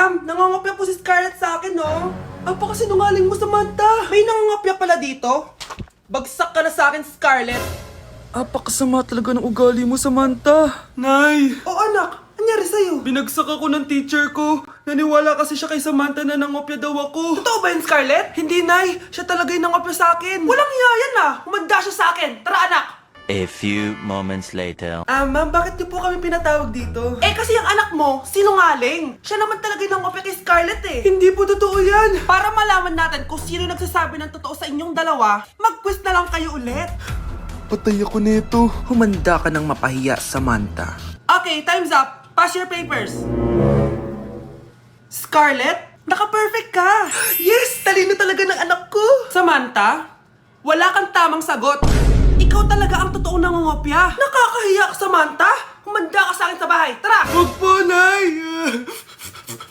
Ma'am, nangangopya po si Scarlett sa akin, no? Apakasinungaling mo, Samantha. May nangangopya pala dito? Bagsak ka na sa akin, Scarlett. Apakasama talaga ng ugali mo, Samantha. Nay! O anak, anyari sa'yo? Binagsak ako ng teacher ko. Naniwala kasi siya kay Samantha na nangopya daw ako. Totoo ba yun, Scarlett? Hindi, Nay. Siya talaga yung nangopya sa akin. Walang iya yan ah! Humanda siya sa akin! Tara, anak! A few moments later. Ma'am, bakit niyo po kami pinatawag dito? Eh kasi yung anak mo, sinungaling. Siya naman talaga yung nangopya kay Scarlett eh. Hindi po totoo yan. Para malaman natin kung sino nagsasabi ng totoo sa inyong dalawa, mag-quiz na lang kayo ulit. Patay ako nito. Humanda ka ng mapahiya, Samantha. Okay, time's up. Pass your papers. Scarlett, naka-perfect ka. Yes! Talino talaga ng anak ko. Samantha, wala kang tamang sagot. Ikaw talaga ang totoong nangungopya. Nakakahiya ka, Samantha. Humanda ka sa akin sa bahay. Tara! Huwag po, Nay.